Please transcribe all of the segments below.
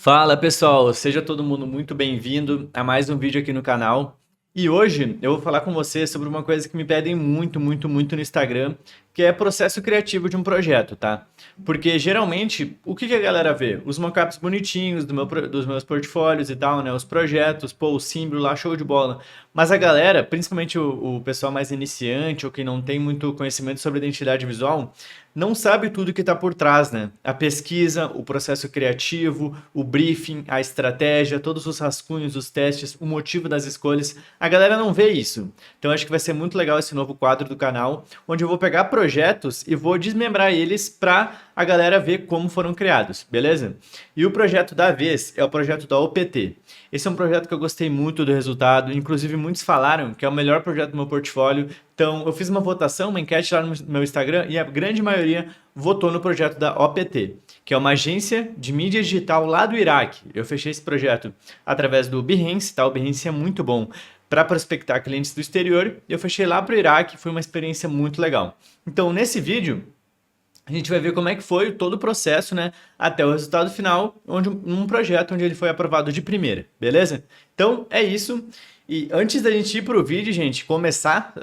Fala pessoal, seja todo mundo muito bem-vindo a mais um vídeo aqui no canal. E hoje eu vou falar com você sobre uma coisa que me pedem muito no Instagram, que é processo criativo de um projeto, tá? Porque geralmente, o que a galera vê? Os mockups bonitinhos dos meus portfólios e tal, né? Os projetos, pô, o símbolo lá, show de bola. Mas a galera, principalmente o pessoal mais iniciante ou quem não tem muito conhecimento sobre identidade visual, não sabe tudo que está por trás, né? A pesquisa, o processo criativo, o briefing, a estratégia, todos os rascunhos, os testes, o motivo das escolhas. A galera não vê isso. Então acho que vai ser muito legal esse novo quadro do canal, onde eu vou pegar projetos e vou desmembrar eles para a galera ver como foram criados, beleza? E o projeto da vez é o projeto da OPT. Esse é um projeto que eu gostei muito do resultado, inclusive muitos falaram que é o melhor projeto do meu portfólio. Então eu fiz uma votação, uma enquete lá no meu Instagram e a grande maioria votou no projeto da OPT, que é uma agência de mídia digital lá do Iraque. Eu fechei esse projeto através do Behance, tá? O Behance é muito bom para prospectar clientes do exterior. Eu fechei lá para o Iraque, foi uma experiência muito legal. Então nesse vídeo a gente vai ver como é que foi todo o processo, né, até o resultado final, um projeto onde ele foi aprovado de primeira, beleza? Então é isso. E antes da gente ir para o vídeo, gente, começar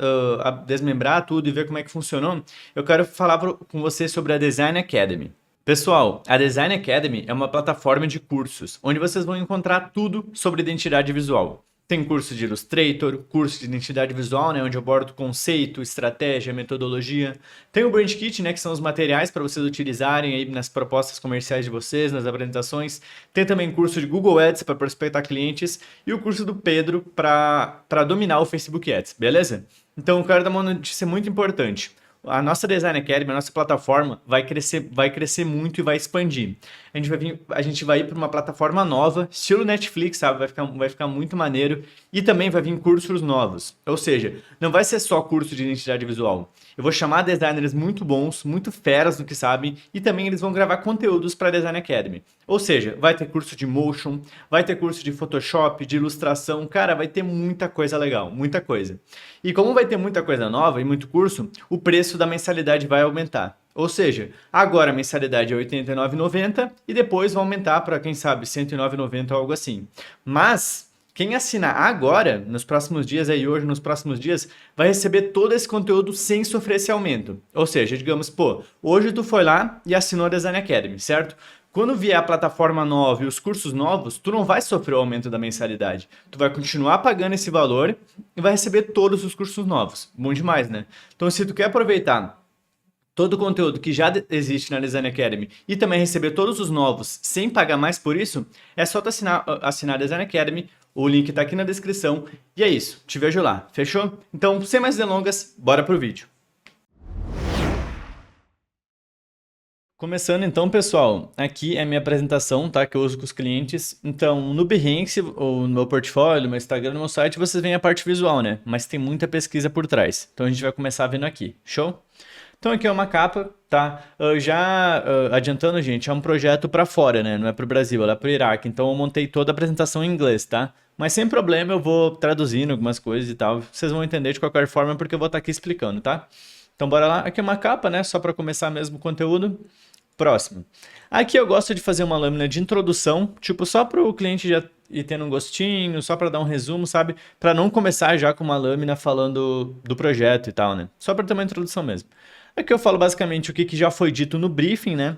a desmembrar tudo e ver como é que funcionou, eu quero falar com você sobre a Design Academy. Pessoal, a Design Academy é uma plataforma de cursos, onde vocês vão encontrar tudo sobre identidade visual. Tem curso de Illustrator, curso de identidade visual, né, onde eu abordo conceito, estratégia, metodologia. Tem o Brand Kit, né, que são os materiais para vocês utilizarem aí nas propostas comerciais de vocês, nas apresentações. Tem também curso de Google Ads para prospectar clientes e o curso do Pedro para dominar o Facebook Ads, beleza? Então eu quero dar uma notícia muito importante. A nossa Design Academy, a nossa plataforma, vai crescer muito e vai expandir. A gente vai ir para uma plataforma nova, estilo Netflix, sabe? Vai ficar muito maneiro. E também vai vir cursos novos. Ou seja, não vai ser só curso de identidade visual. Eu vou chamar designers muito bons, muito feras no que sabem, e também eles vão gravar conteúdos para a Design Academy. Ou seja, vai ter curso de motion, vai ter curso de Photoshop, de ilustração. Cara, vai ter muita coisa legal, muita coisa. E como vai ter muita coisa nova e muito curso, o preço da mensalidade vai aumentar. Ou seja, agora a mensalidade é R$ 89,90 e depois vai aumentar para, quem sabe, R$ 109,90 ou algo assim. Mas quem assinar agora, nos próximos dias, aí hoje, nos próximos dias, vai receber todo esse conteúdo sem sofrer esse aumento. Ou seja, digamos, pô, hoje tu foi lá e assinou a Design Academy, certo? Quando vier a plataforma nova e os cursos novos, tu não vai sofrer o aumento da mensalidade. Tu vai continuar pagando esse valor e vai receber todos os cursos novos. Bom demais, né? Então, se tu quer aproveitar todo o conteúdo que já existe na Design Academy e também receber todos os novos sem pagar mais por isso, é só tu assinar a Design Academy. O link tá aqui na descrição. E é isso. Te vejo lá. Fechou? Então, sem mais delongas, bora pro vídeo. Começando então, pessoal, aqui é a minha apresentação, tá, que eu uso com os clientes. Então, no Behance, ou no meu portfólio, no meu Instagram, no meu site, vocês veem a parte visual, né? Mas tem muita pesquisa por trás. Então, a gente vai começar vendo aqui. Show? Então, aqui é uma capa, tá? Adiantando, gente, é um projeto para fora, né? Não é para o Brasil, ela é para o Iraque. Então, eu montei toda a apresentação em inglês, tá? Mas sem problema, eu vou traduzindo algumas coisas e tal. Vocês vão entender de qualquer forma, porque eu vou estar aqui explicando, tá? Então, bora lá. Aqui é uma capa, né? Só para começar mesmo o conteúdo. Próximo. Aqui eu gosto de fazer uma lâmina de introdução, tipo só para o cliente já ir tendo um gostinho, só para dar um resumo, sabe? Para não começar já com uma lâmina falando do projeto e tal, né? Só para ter uma introdução mesmo. Aqui eu falo basicamente o que já foi dito no briefing, né?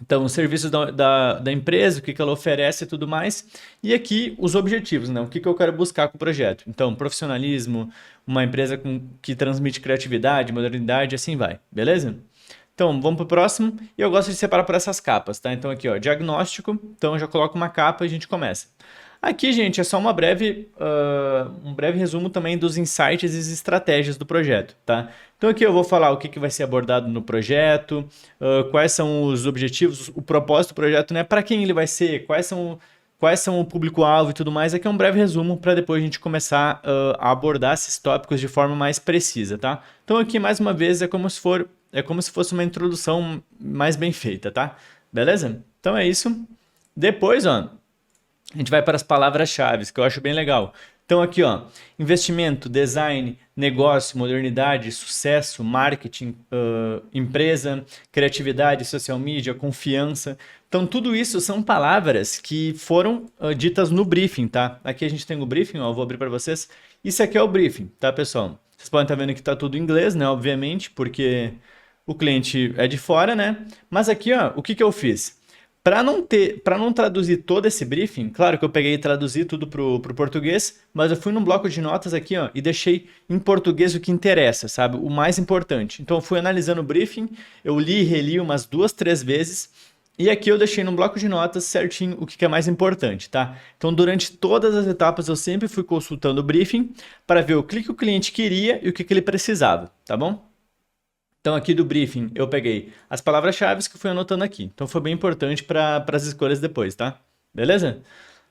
Então, os serviços da empresa, o que ela oferece e tudo mais. E aqui, os objetivos, né? O que eu quero buscar com o projeto. Então, profissionalismo, uma empresa que transmite criatividade, modernidade, assim vai. Beleza? Então, vamos para o próximo. E eu gosto de separar por essas capas, tá? Então, aqui, ó, diagnóstico. Então, eu já coloco uma capa e a gente começa. Aqui, gente, é só um breve resumo também dos insights e estratégias do projeto, tá? Então, aqui eu vou falar o que vai ser abordado no projeto, quais são os objetivos, o propósito do projeto, né? Para quem ele vai ser, quais são o público-alvo e tudo mais. Aqui é um breve resumo para depois a gente começar a abordar esses tópicos de forma mais precisa, tá? Então, aqui, mais uma vez, é como se fosse uma introdução mais bem feita, tá? Beleza? Então é isso. Depois, ó, a gente vai para as palavras-chave, que eu acho bem legal. Então aqui, ó, investimento, design, negócio, modernidade, sucesso, marketing, empresa, criatividade, social media, confiança. Então tudo isso são palavras que foram ditas no briefing, tá? Aqui a gente tem o briefing, ó, eu vou abrir para vocês. Isso aqui é o briefing, tá, pessoal? Vocês podem estar vendo que tá tudo em inglês, né? Obviamente, porque o cliente é de fora, né? Mas aqui, ó, o que que eu fiz? Para não traduzir todo esse briefing, claro que eu peguei e traduzi tudo pro português, mas eu fui num bloco de notas aqui, ó, e deixei em português o que interessa, sabe? O mais importante. Então eu fui analisando o briefing, eu li e reli umas 2, 3 vezes, e aqui eu deixei num bloco de notas certinho o que é mais importante, tá? Então durante todas as etapas eu sempre fui consultando o briefing para ver o que o cliente queria e o que ele precisava, tá bom? Então, aqui do briefing, eu peguei as palavras-chave que eu fui anotando aqui. Então, foi bem importante para as escolhas depois, tá? Beleza?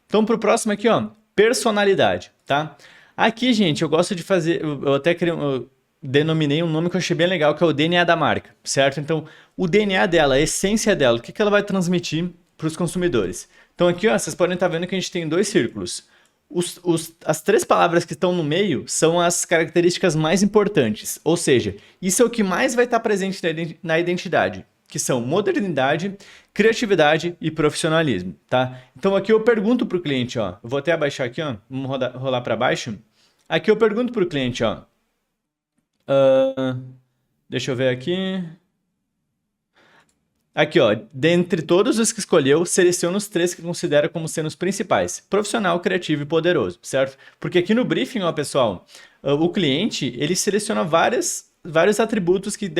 Então, para o próximo aqui, ó, personalidade, tá? Aqui, gente, eu gosto de fazer, eu até eu denominei um nome que eu achei bem legal, que é o DNA da marca, certo? Então, o DNA dela, a essência dela, o que ela vai transmitir para os consumidores. Então, aqui, ó, vocês podem estar vendo que a gente tem 2 círculos. As 3 palavras que estão no meio são as características mais importantes, ou seja, isso é o que mais vai estar presente na identidade, que são modernidade, criatividade e profissionalismo, tá? Então aqui eu pergunto para o cliente, ó, eu vou até abaixar aqui, ó, vamos rolar para baixo. Aqui eu pergunto para o cliente, ó, deixa eu ver aqui. Aqui, ó, dentre todos os que escolheu, seleciona os 3 que considera como sendo os principais: profissional, criativo e poderoso, certo? Porque aqui no briefing, ó, pessoal, o cliente, ele seleciona vários atributos que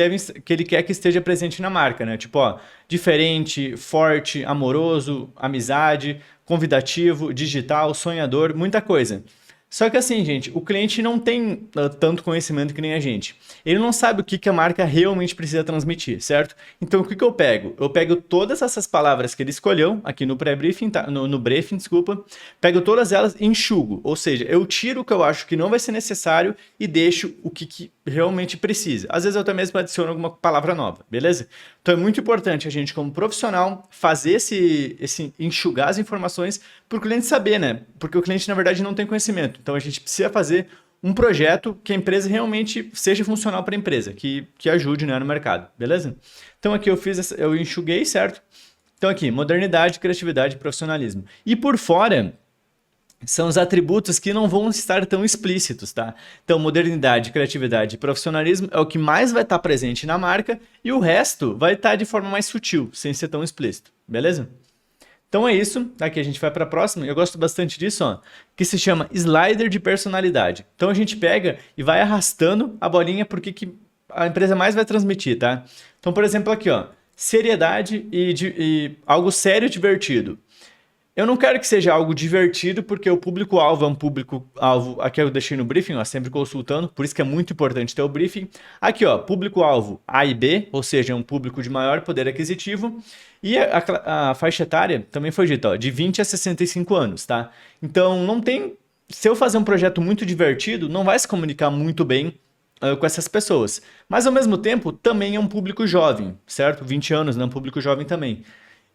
ele quer que esteja presente na marca, né? Tipo, ó, diferente, forte, amoroso, amizade, convidativo, digital, sonhador, muita coisa. Só que assim, gente, o cliente não tem tanto conhecimento que nem a gente. Ele não sabe o que a marca realmente precisa transmitir, certo? Então, o que eu pego? Eu pego todas essas palavras que ele escolheu aqui no pré-briefing, tá? no briefing, desculpa, pego todas elas e enxugo. Ou seja, eu tiro o que eu acho que não vai ser necessário e deixo o que realmente precisa. Às vezes eu até mesmo adiciono alguma palavra nova, beleza? Então, é muito importante a gente, como profissional, fazer esse enxugar as informações para o cliente saber, né? Porque o cliente, na verdade, não tem conhecimento. Então, a gente precisa fazer um projeto que a empresa realmente seja funcional para a empresa, que ajude, né, no mercado, beleza? Então, aqui eu enxuguei, certo? Então, aqui, modernidade, criatividade e profissionalismo. E por fora, são os atributos que não vão estar tão explícitos, tá? Então, modernidade, criatividade e profissionalismo é o que mais vai estar presente na marca e o resto vai estar de forma mais sutil, sem ser tão explícito, beleza? Então é isso, aqui a gente vai para a próxima, eu gosto bastante disso, ó, que se chama slider de personalidade. Então a gente pega e vai arrastando a bolinha porque que a empresa mais vai transmitir, tá? Então, por exemplo, aqui, ó, seriedade e algo sério e divertido. Eu não quero que seja algo divertido, porque o público-alvo é um público-alvo, aqui eu deixei no briefing, ó, sempre consultando, por isso que é muito importante ter o briefing. Aqui, ó, público-alvo A e B, ou seja, é um público de maior poder aquisitivo, e a faixa etária também foi dita, ó, de 20 a 65 anos, tá? Então, não tem... Se eu fazer um projeto muito divertido, não vai se comunicar muito bem com essas pessoas. Mas, ao mesmo tempo, também é um público jovem, certo? 20 anos, né? Um público jovem também.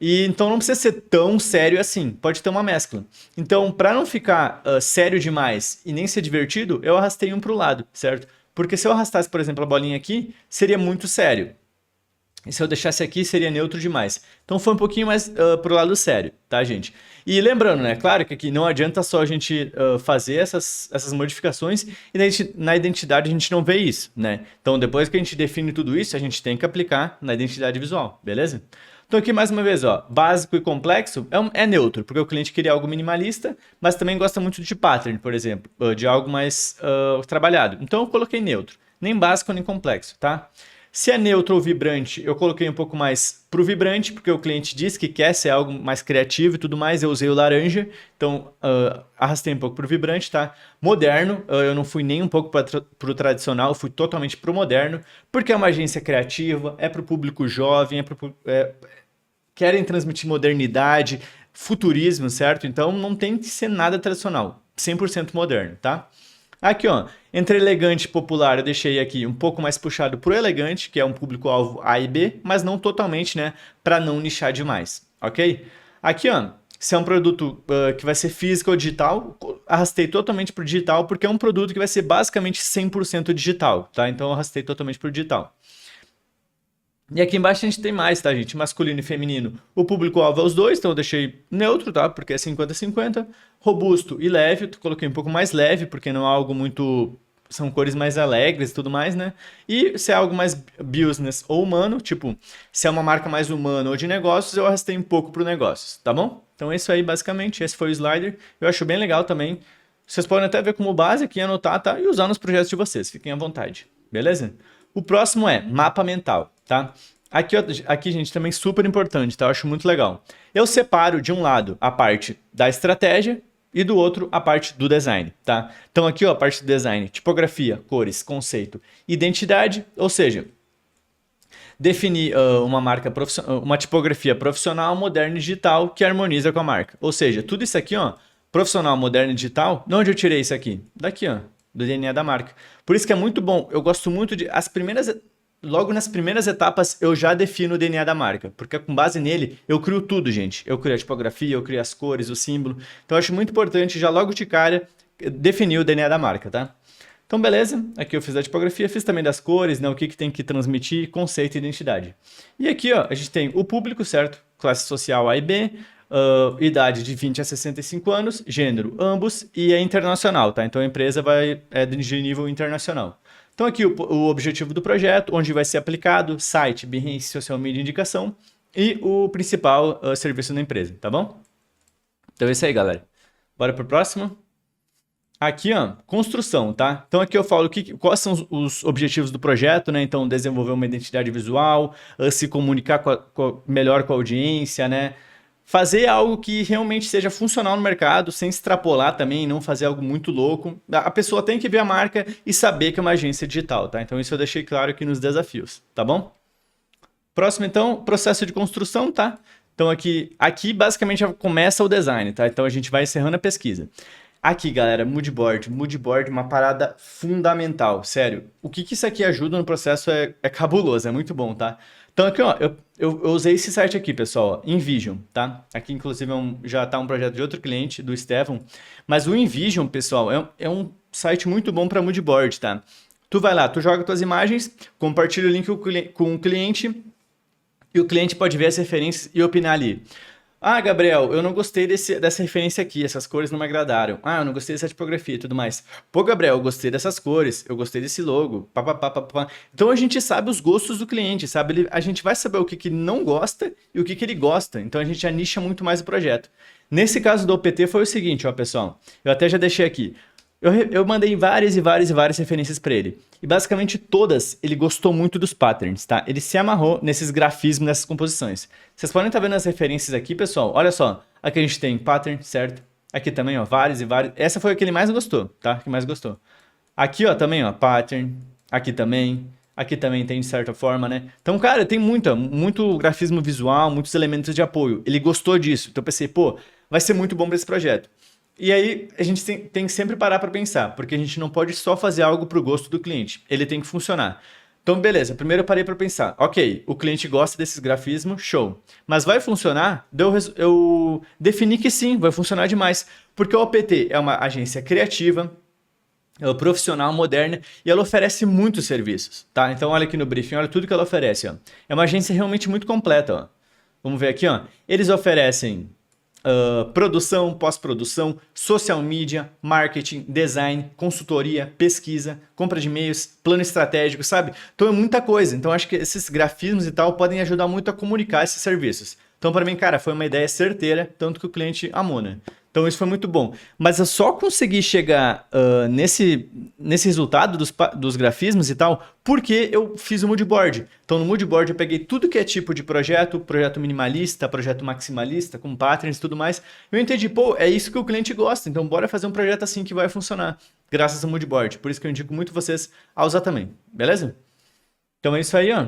E então não precisa ser tão sério assim, pode ter uma mescla. Então, para não ficar sério demais e nem ser divertido, eu arrastei um para o lado, certo? Porque se eu arrastasse, por exemplo, a bolinha aqui, seria muito sério. E se eu deixasse aqui, seria neutro demais. Então foi um pouquinho mais pro lado sério, tá, gente? E lembrando, né? Claro que aqui não adianta só a gente fazer essas modificações e na identidade a gente não vê isso, né? Então depois que a gente define tudo isso, a gente tem que aplicar na identidade visual, beleza? Então aqui mais uma vez, ó, básico e complexo é neutro, porque o cliente queria algo minimalista, mas também gosta muito de pattern, por exemplo, de algo mais trabalhado. Então eu coloquei neutro, nem básico nem complexo, tá? Se é neutro ou vibrante, eu coloquei um pouco mais pro vibrante, porque o cliente diz que quer ser algo mais criativo e tudo mais, eu usei o laranja, então arrastei um pouco pro vibrante, tá? Moderno, eu não fui nem um pouco pro tradicional, eu fui totalmente pro moderno, porque é uma agência criativa, é pro público jovem, querem transmitir modernidade, futurismo, certo? Então não tem que ser nada tradicional, 100% moderno, tá? Aqui, ó, entre elegante e popular eu deixei aqui um pouco mais puxado pro elegante, que é um público-alvo A e B, mas não totalmente, né, para não nichar demais, ok? Aqui, ó, se é um produto que vai ser físico ou digital, arrastei totalmente para o digital porque é um produto que vai ser basicamente 100% digital, tá? Então eu arrastei totalmente para o digital. E aqui embaixo a gente tem mais, tá, gente? Masculino e feminino. O público-alvo é os dois, então eu deixei neutro, tá? Porque é 50-50. Robusto e leve, eu coloquei um pouco mais leve, porque não é algo muito... São cores mais alegres e tudo mais, né? E se é algo mais business ou humano, tipo, se é uma marca mais humana ou de negócios, eu arrastei um pouco pro negócios, tá bom? Então é isso aí, basicamente. Esse foi o slider. Eu acho bem legal também. Vocês podem até ver como base aqui, anotar, tá? E usar nos projetos de vocês. Fiquem à vontade, beleza? O próximo é mapa mental, tá? Aqui, gente, também super importante, tá? Eu acho muito legal. Eu separo de um lado a parte da estratégia e do outro a parte do design, tá? Então aqui, ó, a parte do design, tipografia, cores, conceito, identidade, ou seja, definir uma tipografia profissional, moderna e digital que harmoniza com a marca. Ou seja, tudo isso aqui, ó, profissional, moderno e digital, de onde eu tirei isso aqui? Daqui, ó, do DNA da marca. Por isso que é muito bom, eu gosto muito de... Logo nas primeiras etapas eu já defino o DNA da marca, porque com base nele eu crio tudo, gente. Eu crio a tipografia, eu crio as cores, o símbolo. Então eu acho muito importante já logo de cara definir o DNA da marca, tá? Então beleza, aqui eu fiz a tipografia, fiz também das cores, né, o que tem que transmitir, conceito e identidade. E aqui, ó, a gente tem o público, certo? Classe social A e B, idade de 20 a 65 anos, gênero ambos e é internacional, tá? Então a empresa é de nível internacional. Então aqui o objetivo do projeto, onde vai ser aplicado, site, Behance, social media, indicação e o principal serviço da empresa, tá bom? Então é isso aí, galera. Bora pro próximo? Aqui, ó, construção, tá? Então aqui eu falo quais são os objetivos do projeto, né? Então desenvolver uma identidade visual, se comunicar melhor com a audiência, né? Fazer algo que realmente seja funcional no mercado, sem extrapolar também, não fazer algo muito louco. A pessoa tem que ver a marca e saber que é uma agência digital, tá? Então isso eu deixei claro aqui nos desafios, tá bom? Próximo, então, processo de construção, tá? Então aqui basicamente já começa o design, tá? Então a gente vai encerrando a pesquisa. Aqui, galera, moodboard. Moodboard é uma parada fundamental, sério. O que isso aqui ajuda no processo é cabuloso, é muito bom, tá? Então aqui, ó, eu usei esse site aqui, pessoal, ó, InVision, tá? Aqui, inclusive, já tá um projeto de outro cliente, do Estevão. Mas o InVision, pessoal, é um site muito bom para moodboard, tá? Tu vai lá, tu joga tuas imagens, compartilha o link com o cliente e o cliente pode ver as referências e opinar ali. Ah, Gabriel, eu não gostei dessa referência aqui, essas cores não me agradaram. Ah, eu não gostei dessa tipografia e tudo mais. Pô, Gabriel, eu gostei dessas cores, eu gostei desse logo, papapá. Então a gente sabe os gostos do cliente, sabe? A gente vai saber o que ele não gosta e o que ele gosta. Então a gente já nicha muito mais o projeto. Nesse caso do OPT foi o seguinte, ó, pessoal. Eu até já deixei aqui. Eu mandei várias referências para ele. E basicamente todas, ele gostou muito dos patterns, tá? Ele se amarrou nesses grafismos, nessas composições. Vocês podem estar vendo as referências aqui, pessoal. Olha só, aqui a gente tem pattern, certo? Aqui também, ó, vários. Essa foi a que ele mais gostou, tá? Que mais gostou. Aqui, ó, também, ó, pattern. Aqui também. Aqui também tem de certa forma, né? Então, cara, tem muito grafismo visual, muitos elementos de apoio. Ele gostou disso. Então eu pensei, pô, vai ser muito bom para esse projeto. E aí, a gente tem que sempre parar para pensar, porque a gente não pode só fazer algo para o gosto do cliente, ele tem que funcionar. Então, beleza, primeiro eu parei para pensar, ok, o cliente gosta desses grafismos, show. Mas vai funcionar? Eu defini que sim, vai funcionar demais, porque a OPT é uma agência criativa, profissional, moderna, e ela oferece muitos serviços, tá? Então, olha aqui no briefing, olha tudo que ela oferece, ó. É uma agência realmente muito completa, ó. Vamos ver aqui, ó. Eles oferecem... produção, pós-produção, social media, marketing, design, consultoria, pesquisa, compra de e-mails, plano estratégico, sabe? Então é muita coisa. Então acho que esses grafismos e tal podem ajudar muito a comunicar esses serviços. Então para mim, cara, foi uma ideia certeira, tanto que o cliente amou, né? Então isso foi muito bom. Mas eu só consegui chegar nesse resultado dos grafismos e tal, porque eu fiz o moodboard. Então no moodboard eu peguei tudo que é tipo de projeto minimalista, projeto maximalista, com patterns e tudo mais. Eu entendi, pô, é isso que o cliente gosta, então bora fazer um projeto assim que vai funcionar, graças ao moodboard. Por isso que eu indico muito vocês a usar também, beleza? Então é isso aí, ó.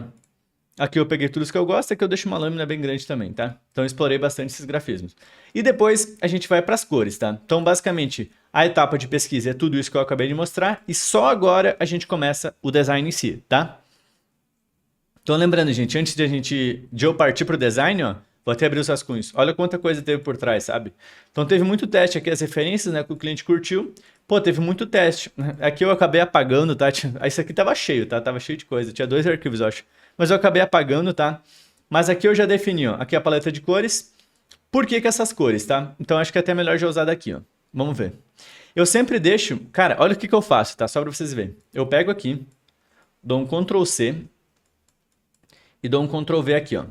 Aqui eu peguei tudo isso que eu gosto, aqui eu deixo uma lâmina bem grande também, tá? Então eu explorei bastante esses grafismos. E depois a gente vai para as cores, tá? Então basicamente a etapa de pesquisa é tudo isso que eu acabei de mostrar e só agora a gente começa o design em si, tá? Então lembrando, gente, antes de eu partir para o design, ó, Vou até abrir os rascunhos. Olha quanta coisa teve por trás, sabe? Então teve muito teste aqui, as referências, né, que o cliente curtiu. Pô, teve muito teste. Aqui eu acabei apagando, tá? Isso aqui tava cheio, tá? Tava cheio de coisa. Tinha 2 arquivos, eu acho. Mas eu acabei apagando, tá? Mas aqui eu já defini, ó. Aqui a paleta de cores. Por que que essas cores, tá? Então acho que é até melhor já usar daqui, ó. Vamos ver. Eu sempre deixo... Cara, olha o que que eu faço, tá? Só pra vocês verem. Eu pego aqui, dou um Ctrl C e dou um Ctrl V aqui, ó.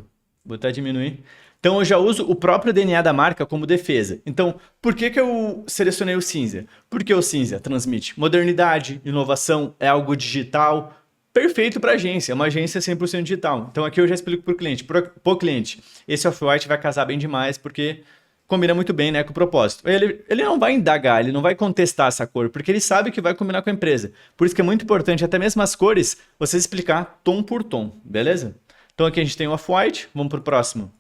Vou até diminuir. Então eu já uso o próprio DNA da marca como defesa. Então, por que que eu selecionei o cinza? Porque o cinza transmite modernidade, inovação, é algo digital, perfeito para agência, é uma agência 100% digital. Então aqui eu já explico para o cliente. Pro cliente, esse off-white vai casar bem demais, porque combina muito bem, né, com o propósito. Ele não vai indagar, ele não vai contestar essa cor, porque ele sabe que vai combinar com a empresa. Por isso que é muito importante, até mesmo as cores, você explicar tom por tom, beleza? Então aqui a gente tem o off-white, vamos para o próximo.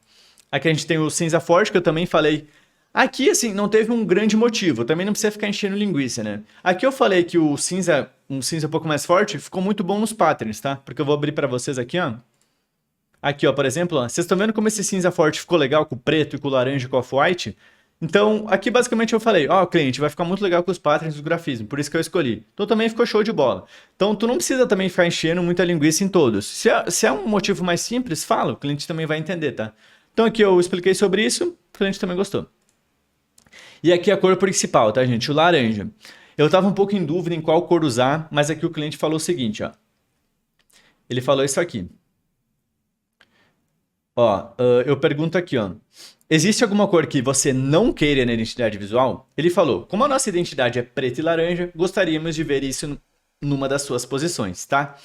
Aqui a gente tem o cinza forte, que eu também falei. Aqui, assim, não teve um grande motivo. Também não precisa ficar enchendo linguiça, né? Aqui eu falei que o cinza, um cinza um pouco mais forte, ficou muito bom nos patterns, tá? Porque eu vou abrir para vocês aqui, ó. Aqui, ó, por exemplo, ó, vocês estão vendo como esse cinza forte ficou legal com o preto e com o laranja e com o off-white? Então, aqui basicamente eu falei, ó, cliente, vai ficar muito legal com os patterns do grafismo, por isso que eu escolhi. Então também ficou show de bola. Então tu não precisa também ficar enchendo muita linguiça em todos. Se é um motivo mais simples, fala, o cliente também vai entender, tá? Então aqui eu expliquei sobre isso, o cliente também gostou. E aqui a cor principal, tá, gente? O laranja. Eu estava um pouco em dúvida em qual cor usar, mas aqui o cliente falou o seguinte, ó. Ele falou isso aqui. Ó, eu pergunto aqui, ó. Existe alguma cor que você não queira na identidade visual? Ele falou, como a nossa identidade é preta e laranja, gostaríamos de ver isso numa das suas posições, tá?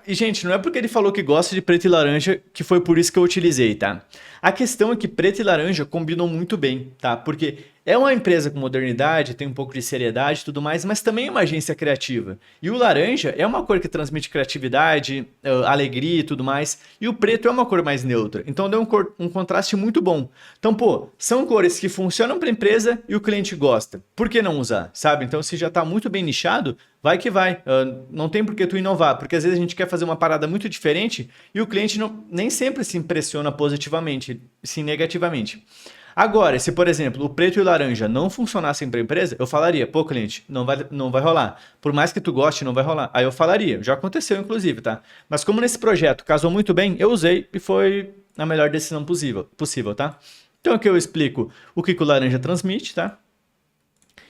Gente, não é porque ele falou que gosta de preto e laranja que foi por isso que eu utilizei, tá? A questão é que preto e laranja combinam muito bem, tá? Porque é uma empresa com modernidade, tem um pouco de seriedade e tudo mais, mas também é uma agência criativa. E o laranja é uma cor que transmite criatividade, alegria e tudo mais. E o preto é uma cor mais neutra. Então deu um contraste muito bom. Então, pô, são cores que funcionam para a empresa e o cliente gosta. Por que não usar, sabe? Então, se já está muito bem nichado, vai que vai. Não tem por que tu inovar, porque às vezes a gente quer fazer uma parada muito diferente e o cliente nem sempre se impressiona positivamente, sim negativamente. Agora, se por exemplo o preto e o laranja não funcionassem para a empresa, eu falaria, pô cliente, não vai rolar. Por mais que tu goste, não vai rolar. Aí eu falaria, já aconteceu inclusive, tá? Mas como nesse projeto casou muito bem, eu usei e foi a melhor decisão possível, tá? Então aqui eu explico o que o laranja transmite, tá?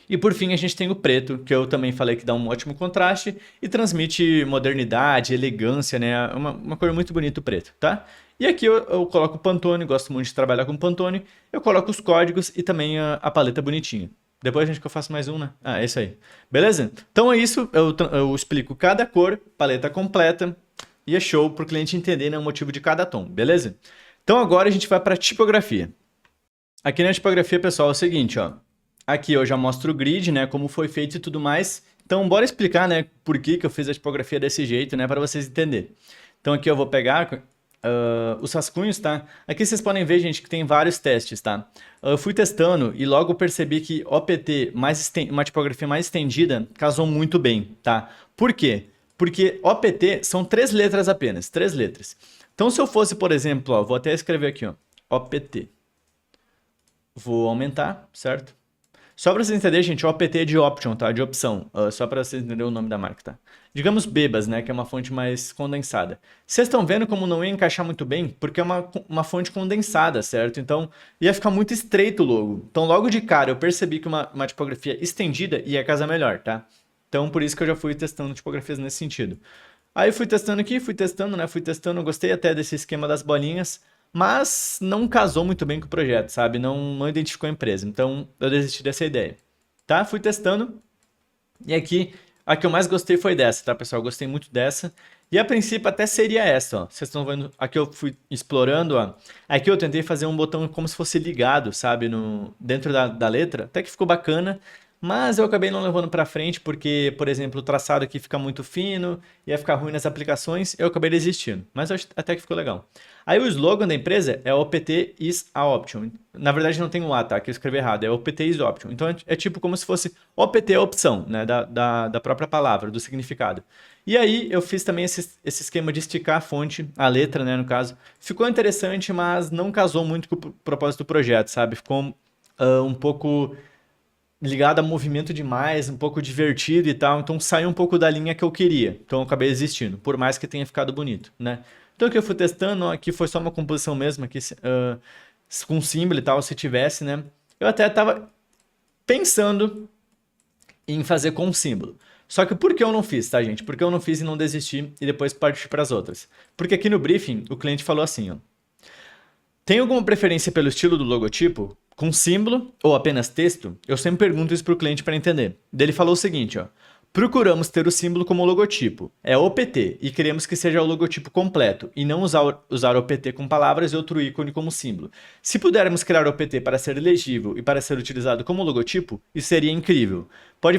E por fim a gente tem o preto, que eu também falei que dá um ótimo contraste e transmite modernidade, elegância, né? Uma cor muito bonita o preto, tá? E aqui eu coloco o Pantone, gosto muito de trabalhar com Pantone. Eu coloco os códigos e também a paleta bonitinha. Depois a gente que eu faço mais um, né? Ah, é isso aí. Beleza? Então é isso, eu explico cada cor, paleta completa e é show para o cliente entender, né, o motivo de cada tom, beleza? Então agora a gente vai para a tipografia. Aqui na tipografia, pessoal, é o seguinte, ó. Aqui eu já mostro o grid, né, como foi feito e tudo mais. Então, bora explicar, né, por que que eu fiz a tipografia desse jeito, né, para vocês entenderem. Então, aqui eu vou pegar os rascunhos, tá? Aqui vocês podem ver, gente, que tem vários testes, tá? Eu fui testando e logo percebi que OPT, uma tipografia mais estendida, casou muito bem, tá? Por quê? Porque OPT são 3 letras apenas, 3 letras. Então, se eu fosse, por exemplo, ó, vou até escrever aqui, ó, OPT. Vou aumentar, certo? Só para vocês entenderem, gente, OPT é de option, tá? De opção. Só para vocês entenderem o nome da marca, tá? Digamos Bebas, né? Que é uma fonte mais condensada. Vocês estão vendo como não ia encaixar muito bem? Porque é uma fonte condensada, certo? Então, ia ficar muito estreito o logo. Então, logo de cara, eu percebi que uma tipografia estendida ia casar melhor, tá? Então, por isso que eu já fui testando tipografias nesse sentido. Aí, fui testando aqui, fui testando, né? Fui testando, gostei até desse esquema das bolinhas. Mas não casou muito bem com o projeto, sabe? Não identificou a empresa. Então, eu desisti dessa ideia. Tá? Fui testando. E aqui, a que eu mais gostei foi dessa, tá, pessoal? Eu gostei muito dessa. E a princípio até seria essa, ó. Vocês estão vendo? Aqui eu fui explorando, ó. Aqui eu tentei fazer um botão como se fosse ligado, sabe? Dentro da letra. Até que ficou bacana. mas eu acabei não levando para frente porque, por exemplo, o traçado aqui fica muito fino, ia ficar ruim nas aplicações, eu acabei desistindo, mas eu acho até que ficou legal. Aí o slogan da empresa é OPT is a option. Na verdade não tem um A, tá? Que eu escrevi errado, é OPT is option. Então é tipo como se fosse OPT é opção, né? Da própria palavra, do significado. E aí eu fiz também esse esquema de esticar a fonte, a letra, né, no caso. Ficou interessante, mas não casou muito com o propósito do projeto, sabe? Ficou um pouco ligado a movimento demais, um pouco divertido e tal, então saiu um pouco da linha que eu queria. Então eu acabei desistindo, por mais que tenha ficado bonito, né? Então o que eu fui testando, aqui foi só uma composição mesmo, aqui, com símbolo e tal, se tivesse, né? Eu até estava pensando em fazer com símbolo. Só que por que eu não fiz, tá, gente? Porque eu não fiz e não desisti e depois parti para as outras. Porque aqui no briefing, o cliente falou assim, ó. Tem alguma preferência pelo estilo do logotipo? Com símbolo ou apenas texto? Eu sempre pergunto isso para o cliente para entender. Daí ele falou o seguinte, ó. Procuramos ter o símbolo como logotipo. É OPT e queremos que seja o logotipo completo e não usar OPT com palavras e outro ícone como símbolo. Se pudermos criar OPT para ser legível e para ser utilizado como logotipo, isso seria incrível. Pode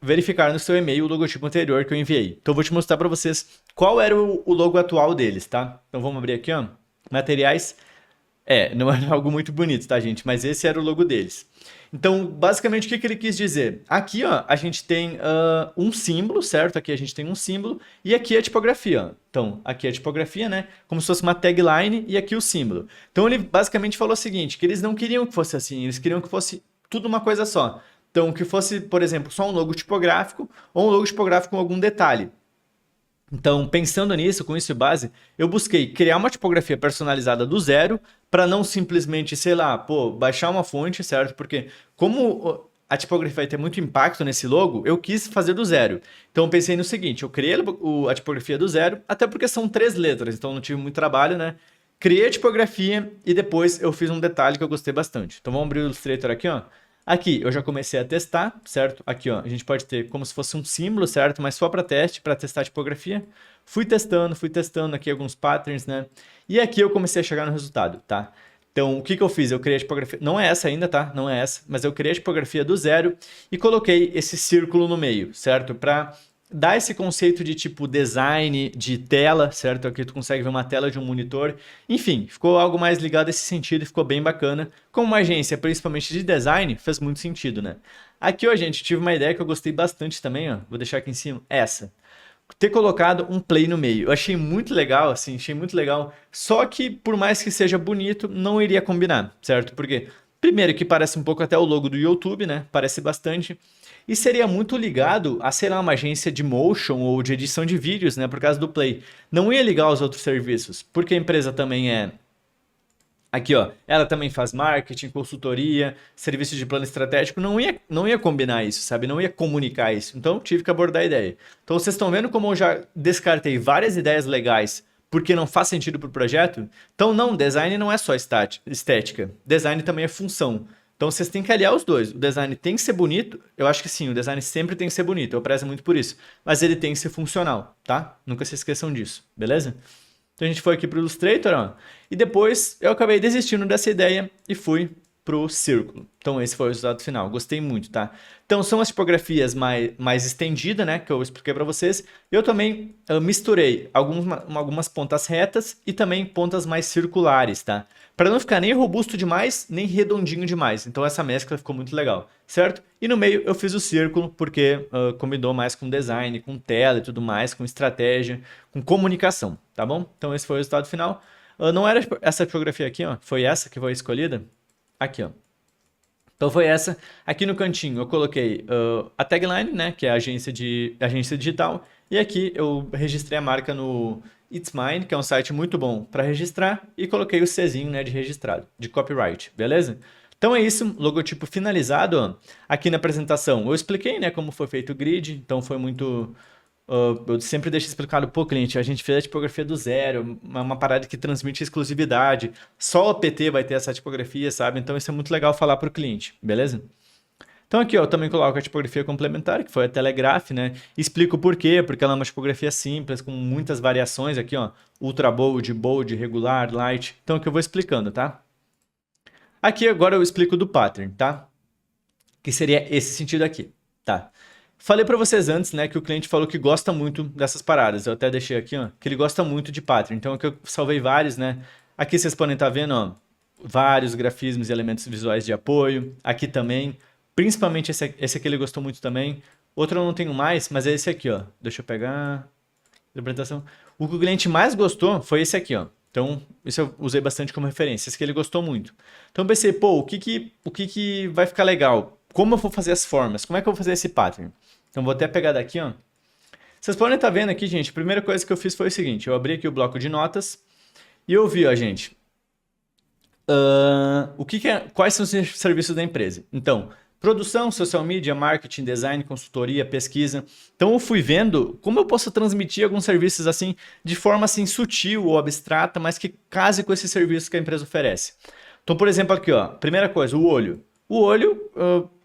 verificar no seu e-mail o logotipo anterior que eu enviei. Então eu vou te mostrar para vocês qual era o logo atual deles, tá? Então vamos abrir aqui, ó. Materiais. Não era algo muito bonito, tá, gente? Mas esse era o logo deles. Então, basicamente, o que ele quis dizer? Aqui, ó, a gente tem um símbolo, certo? Aqui a gente tem um símbolo e aqui a tipografia. Ó. Então, aqui a tipografia, né? Como se fosse uma tagline e aqui o símbolo. Então, ele basicamente falou o seguinte, que eles não queriam que fosse assim, eles queriam que fosse tudo uma coisa só. Então, que fosse, por exemplo, só um logo tipográfico ou um logo tipográfico com algum detalhe. Então, pensando nisso, com isso em base, eu busquei criar uma tipografia personalizada do zero para não simplesmente, sei lá, baixar uma fonte, certo? Porque como a tipografia vai ter muito impacto nesse logo, eu quis fazer do zero. Então, eu pensei no seguinte, eu criei a tipografia do zero, até porque são 3 letras, então não tive muito trabalho, né? Criei a tipografia e depois eu fiz um detalhe que eu gostei bastante. Então, vamos abrir o Illustrator aqui, ó. Aqui eu já comecei a testar, certo? Aqui, ó, a gente pode ter como se fosse um símbolo, certo? Mas só para teste, para testar a tipografia. Fui testando aqui alguns patterns, né? E aqui eu comecei a chegar no resultado, tá? Então, o que eu fiz? Eu criei a tipografia, não é essa ainda, tá? Não é essa, mas eu criei a tipografia do zero e coloquei esse círculo no meio, certo? Para dá esse conceito de tipo design de tela, certo? Aqui tu consegue ver uma tela de um monitor. Enfim, ficou algo mais ligado a esse sentido e ficou bem bacana. Como uma agência, principalmente de design, fez muito sentido, né? Aqui, ó, gente, tive uma ideia que eu gostei bastante também, ó. Vou deixar aqui em cima. Essa. Ter colocado um play no meio. Eu achei muito legal, assim, achei muito legal. Só que, por mais que seja bonito, não iria combinar, certo? Porque, primeiro, que parece um pouco até o logo do YouTube, né? Parece bastante. E seria muito ligado a, sei lá, uma agência de motion ou de edição de vídeos, né? Por causa do Play. Não ia ligar aos outros serviços, porque a empresa também é... Aqui, ó, ela também faz marketing, consultoria, serviço de plano estratégico. Não ia combinar isso, sabe? Não ia comunicar isso. Então, tive que abordar a ideia. Então, vocês estão vendo como eu já descartei várias ideias legais porque não faz sentido para o projeto? Então, não, design não é só estética. Design também é função. Então vocês têm que aliar os dois. O design tem que ser bonito. Eu acho que sim, o design sempre tem que ser bonito. Eu prezo muito por isso. Mas ele tem que ser funcional, tá? Nunca se esqueçam disso, beleza? Então a gente foi aqui para o Illustrator, ó. E depois eu acabei desistindo dessa ideia e fui para o Círculo. Então esse foi o resultado final. Gostei muito, tá? Então são as tipografias mais estendidas, né? Que eu expliquei para vocês. Eu também misturei algumas pontas retas e também pontas mais circulares, tá? Para não ficar nem robusto demais, nem redondinho demais. Então essa mescla ficou muito legal, certo? E no meio eu fiz o círculo porque combinou mais com design, com tela e tudo mais, com estratégia, com comunicação, tá bom? Então esse foi o resultado final. Não era essa tipografia aqui, ó, foi essa que foi escolhida. Aqui, ó. Então foi essa. Aqui no cantinho eu coloquei a tagline, né, que é a agência digital. E aqui eu registrei a marca no It's Mine, que é um site muito bom para registrar. E coloquei o Czinho, né, de registrado, de copyright, beleza? Então é isso, logotipo finalizado. Ó. Aqui na apresentação eu expliquei, né, como foi feito o grid. Então foi muito... eu sempre deixo explicado, cliente, a gente fez a tipografia do zero, uma parada que transmite exclusividade, só o PT vai ter essa tipografia, sabe? Então isso é muito legal falar para o cliente, beleza? Então aqui, ó, eu também coloco a tipografia complementar, que foi a Telegraph, né? Explico por quê, porque ela é uma tipografia simples, com muitas variações aqui, ó, Ultra Bold, Bold, Regular, Light, então aqui eu vou explicando, tá? Aqui agora eu explico do pattern, tá? que seria esse sentido aqui, tá? Falei para vocês antes, né, que o cliente falou que gosta muito dessas paradas. Eu até deixei aqui, ó, que ele gosta muito de Patreon. Então aqui eu salvei vários, né? Aqui vocês podem estar vendo, ó, vários grafismos e elementos visuais de apoio. Aqui também, principalmente esse aqui ele gostou muito também. Outro eu não tenho mais, mas é esse aqui, ó. Deixa eu pegar interpretação. O que o cliente mais gostou foi esse aqui, ó. Então, isso eu usei bastante como referência. Esse que ele gostou muito. Então, eu pensei, pô, o que vai ficar legal? Como eu vou fazer as formas? Como é que eu vou fazer esse pattern? Então, vou até pegar daqui, ó. Vocês podem estar vendo aqui, gente. A primeira coisa que eu fiz foi o seguinte. Eu abri aqui o bloco de notas e eu vi, ó, gente. Quais são os serviços da empresa? Então, produção, social media, marketing, design, consultoria, pesquisa. Então eu fui vendo como eu posso transmitir alguns serviços assim de forma assim sutil ou abstrata, mas que case com esses serviços que a empresa oferece. Então, por exemplo, aqui, ó, primeira coisa, o olho. O olho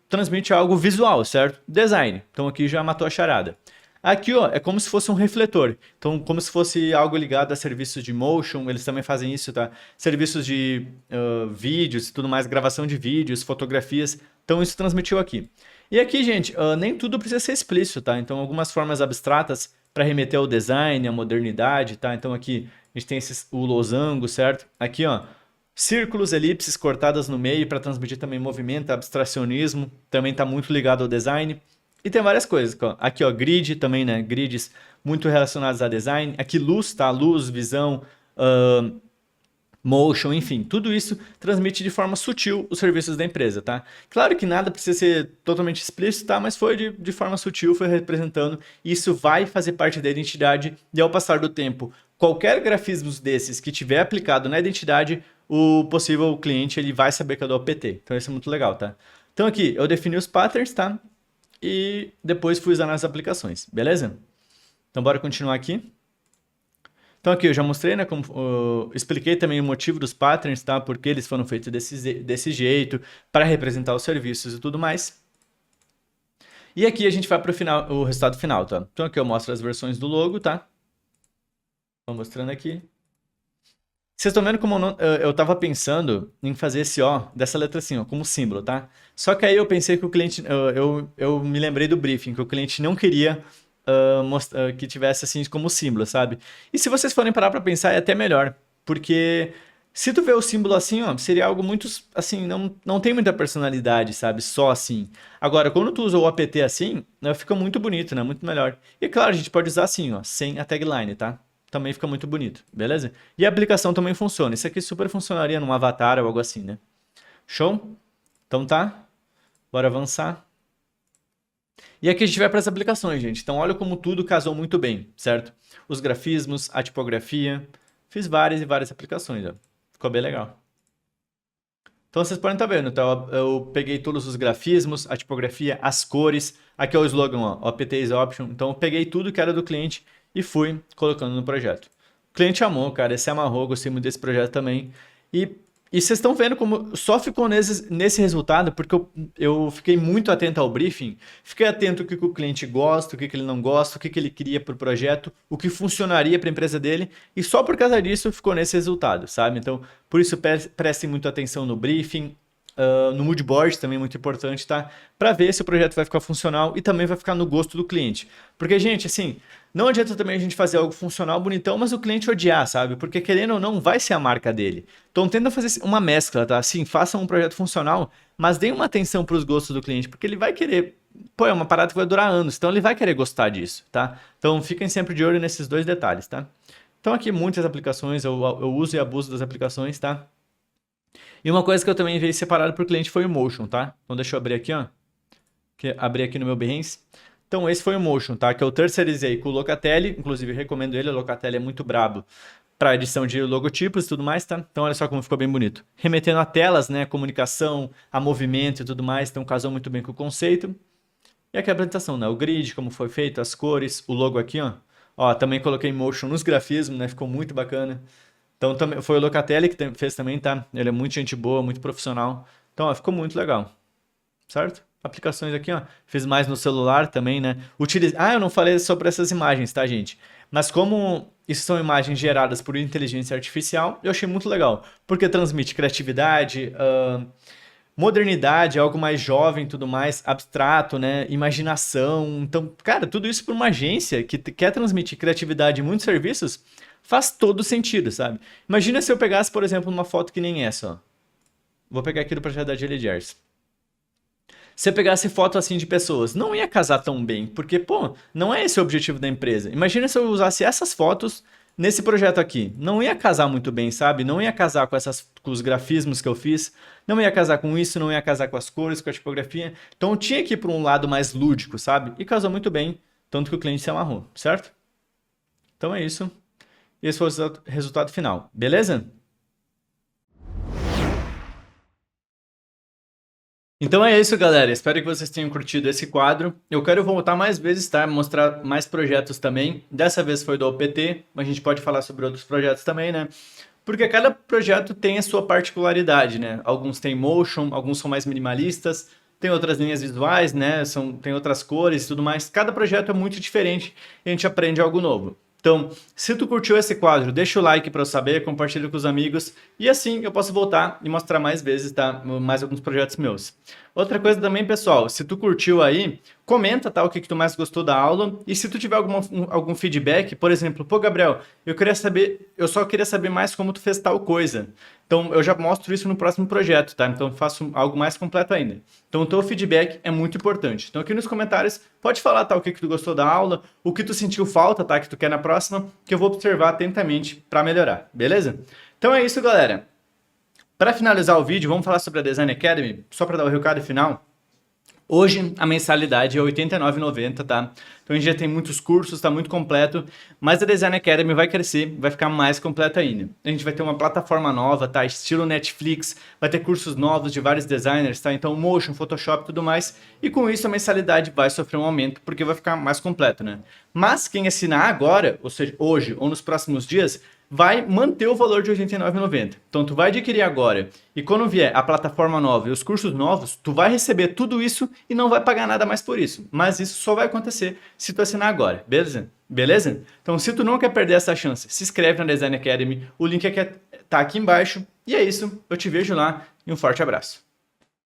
transmite algo visual, certo? Design. Então aqui já matou a charada. Aqui, ó, é como se fosse um refletor. Então, como se fosse algo ligado a serviços de motion, eles também fazem isso, tá? Serviços de vídeos e tudo mais, gravação de vídeos, fotografias. Então, isso transmitiu aqui. E aqui, gente, nem tudo precisa ser explícito, tá? Então, algumas formas abstratas para remeter ao design, à modernidade, tá? Então, aqui a gente tem o losango, certo? Aqui, ó, círculos, elipses cortadas no meio para transmitir também movimento, abstracionismo. Também está muito ligado ao design. E tem várias coisas. Aqui, ó, grid também, né? Grids muito relacionados a design. Aqui, luz, tá? Luz, visão, motion, enfim. Tudo isso transmite de forma sutil os serviços da empresa, tá? Claro que nada precisa ser totalmente explícito, tá? Mas foi de forma sutil, foi representando. Isso vai fazer parte da identidade. E ao passar do tempo, qualquer grafismo desses que tiver aplicado na identidade, o possível cliente ele vai saber que é do OPT. Então, isso é muito legal, tá? Então, aqui, eu defini os patterns, tá? E depois fui usar nas aplicações, beleza? Então, bora continuar aqui. Então, aqui eu já mostrei, né? Expliquei também o motivo dos patterns, tá? Porque eles foram feitos desse jeito, para representar os serviços e tudo mais. E aqui a gente vai para o resultado final, tá? Então, aqui eu mostro as versões do logo, tá? Estou mostrando aqui. Vocês estão vendo como eu estava pensando em fazer esse O dessa letra assim, ó, como símbolo, tá? Só que aí eu pensei que o cliente, eu me lembrei do briefing, que o cliente não queria que tivesse assim como símbolo, sabe? E se vocês forem parar para pensar, é até melhor, porque se tu vê o símbolo assim, ó, seria algo muito, assim, não tem muita personalidade, sabe? Só assim. Agora, quando tu usa o APT assim, né, fica muito bonito, né? Muito melhor. E claro, a gente pode usar assim, ó, sem a tagline, tá? Também fica muito bonito, beleza? E a aplicação também funciona. Isso aqui super funcionaria num avatar ou algo assim, né? Show? Então tá. Bora avançar. E aqui a gente vai para as aplicações, gente. Então olha como tudo casou muito bem, certo? Os grafismos, a tipografia. Fiz várias e várias aplicações, ó. Ficou bem legal. Então vocês podem estar vendo. Então eu peguei todos os grafismos, a tipografia, as cores. Aqui é o slogan, ó, OPT is option. Então eu peguei tudo que era do cliente e fui colocando no projeto. O cliente amou, cara, se amarrou, gostei muito desse projeto também. E vocês estão vendo como só ficou nesse resultado, porque eu fiquei muito atento ao briefing, fiquei atento ao que o cliente gosta, o que ele não gosta, o que ele queria para o projeto, o que funcionaria para a empresa dele, e só por causa disso ficou nesse resultado, sabe? Então, por isso prestem muita atenção no briefing, no mood board também é muito importante, tá? Para ver se o projeto vai ficar funcional e também vai ficar no gosto do cliente. Porque, gente, assim, não adianta também a gente fazer algo funcional, bonitão, mas o cliente odiar, sabe? Porque querendo ou não, vai ser a marca dele. Então tenta fazer uma mescla, tá? Assim, façam um projeto funcional, mas deem uma atenção para os gostos do cliente, porque ele vai querer... Pô, é uma parada que vai durar anos, então ele vai querer gostar disso, tá? Então fiquem sempre de olho nesses dois detalhes, tá? Então aqui muitas aplicações, eu uso e abuso das aplicações, tá? E uma coisa que eu também veio separado para o cliente foi o Motion, tá? Então deixa eu abrir aqui, ó. Abrir aqui no meu Behance. Então esse foi o Motion, tá? Que eu terceirizei com o Locatelli, inclusive recomendo ele, o Locatelli é muito brabo para edição de logotipos e tudo mais, tá? Então olha só como ficou bem bonito. Remetendo a telas, né? Comunicação, a movimento e tudo mais, então casou muito bem com o conceito. E aqui a apresentação, né? O grid, como foi feito, as cores, o logo aqui, ó. Ó, também coloquei Motion nos grafismos, né? Ficou muito bacana. Então também foi o Locatelli que fez também, tá? Ele é muito gente boa, muito profissional. Então, ó, ficou muito legal. Certo? Aplicações aqui, ó. Fiz mais no celular também, né? Eu não falei sobre essas imagens, tá, gente? Mas como isso são imagens geradas por inteligência artificial, eu achei muito legal. Porque transmite criatividade, modernidade, algo mais jovem, tudo mais abstrato, né? Imaginação. Então, cara, tudo isso para uma agência que quer transmitir criatividade em muitos serviços faz todo sentido, sabe? Imagina se eu pegasse, por exemplo, uma foto que nem essa, ó. Vou pegar aqui do projeto da Jelly Jars. Se eu pegasse foto assim de pessoas, não ia casar tão bem, porque, pô, não é esse o objetivo da empresa. Imagina se eu usasse essas fotos nesse projeto aqui. Não ia casar muito bem, sabe? Não ia casar com os grafismos que eu fiz, não ia casar com isso, não ia casar com as cores, com a tipografia. Então eu tinha que ir para um lado mais lúdico, sabe? E casou muito bem, tanto que o cliente se amarrou, certo? Então é isso. Esse foi o resultado final, beleza? Então é isso, galera. Espero que vocês tenham curtido esse quadro. Eu quero voltar mais vezes, tá? Mostrar mais projetos também. Dessa vez foi do OPT, mas a gente pode falar sobre outros projetos também, né? Porque cada projeto tem a sua particularidade, né? Alguns têm motion, alguns são mais minimalistas, tem outras linhas visuais, né? Tem outras cores e tudo mais. Cada projeto é muito diferente e a gente aprende algo novo. Então, se tu curtiu esse quadro, deixa o like para eu saber, compartilha com os amigos e assim eu posso voltar e mostrar mais vezes, tá? Mais alguns projetos meus. Outra coisa também, pessoal, se tu curtiu aí, comenta, tá? O que tu mais gostou da aula e se tu tiver algum feedback, por exemplo, pô, Gabriel, eu só queria saber mais como tu fez tal coisa. Então, eu já mostro isso no próximo projeto, tá? Então, eu faço algo mais completo ainda. Então, o teu feedback é muito importante. Então, aqui nos comentários, pode falar, tá? O que tu gostou da aula, o que tu sentiu falta, tá? Que tu quer na próxima, que eu vou observar atentamente para melhorar, beleza? Então, é isso, galera. Para finalizar o vídeo, vamos falar sobre a Design Academy, só para dar o recado final. Hoje a mensalidade é R$ 89,90, tá? Então a gente já tem muitos cursos, está muito completo, mas a Design Academy vai crescer, vai ficar mais completa ainda. A gente vai ter uma plataforma nova, tá? Estilo Netflix, vai ter cursos novos de vários designers, tá? Então Motion, Photoshop e tudo mais. E com isso a mensalidade vai sofrer um aumento, porque vai ficar mais completo, né? Mas quem assinar agora, ou seja, hoje ou nos próximos dias, vai manter o valor de R$ 89,90. Então, tu vai adquirir agora e quando vier a plataforma nova e os cursos novos, tu vai receber tudo isso e não vai pagar nada mais por isso. Mas isso só vai acontecer se tu assinar agora, beleza? Beleza? Então, se tu não quer perder essa chance, se inscreve na Design Academy, o link tá aqui embaixo. E é isso, eu te vejo lá e um forte abraço.